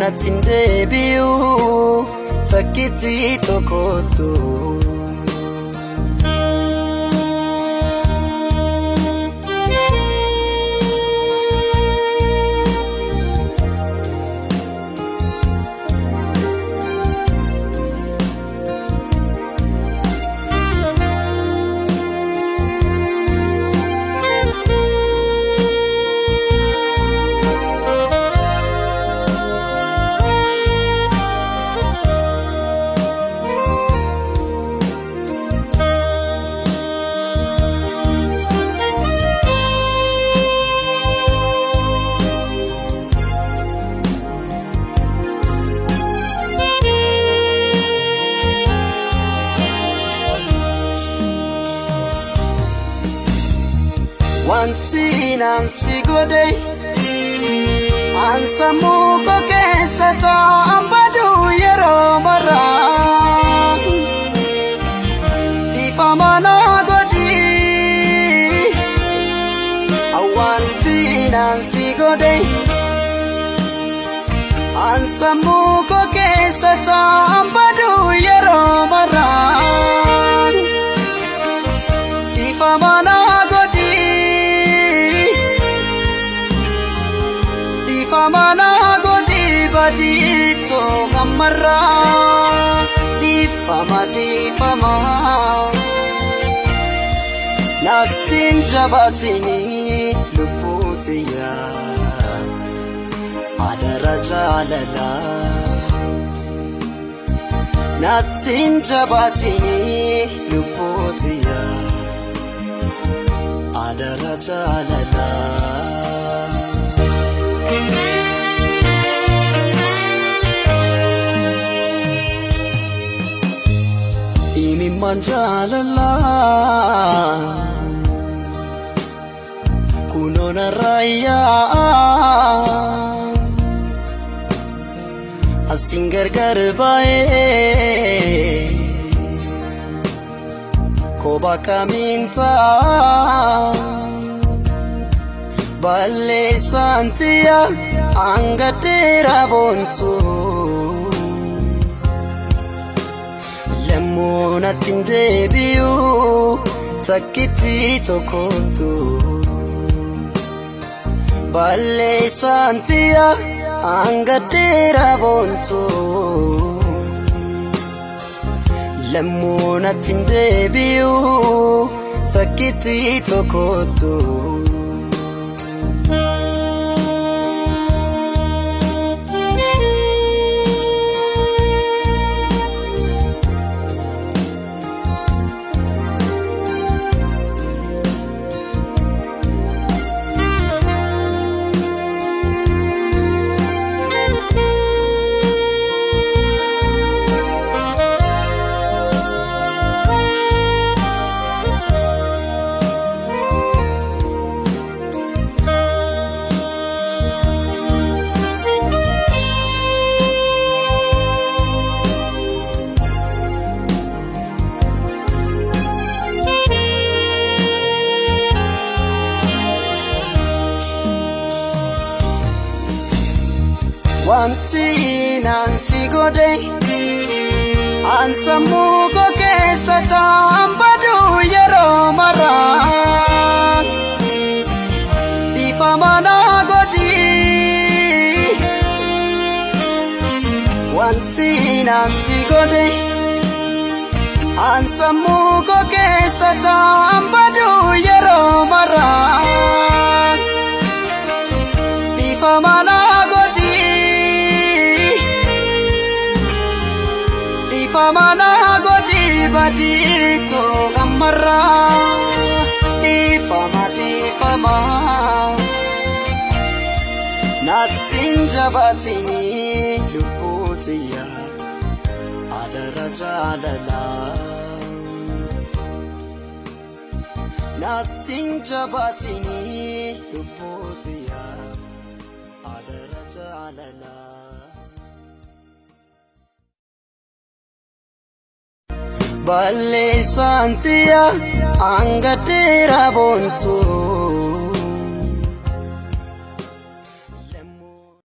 Lemmuunatin deebi'u takkitti tokkotu. Wanti nansi godhe ansammuu koo keessa taa'an badu yeroo maraa dhiifama naa godhi. Wanti nansi godhe ansammuu koo keessa taa'an badu yeroo maraa dhiifama naa godhi. Mana godi badito kamara difama natin jabatini luputiya adara jalala natin jabatini luputiya adara jalala. Manjalala kunona raya asingar garbae koba kaminta balle santia angatera bontu. Lemmuunatin deebi'u takkitti tokkotu. Balleessaan si'a angadheera boontu. Lemmuunatin deebi'u takkitti tokkotu. Wanti nansi godhe ansammuu koo keessa taa'an badu yeroo maraa dhiifama naa godhi. Wanti nansi godhe ansammuu koo keessa taa'an badu yeroo maraa dhiifama naa godhi. Mana godi badito kamara difama natin jabatini luputiya adara jalala natin jabatini luputiya adara jalala. Balleessaan si'a angadheera boontu.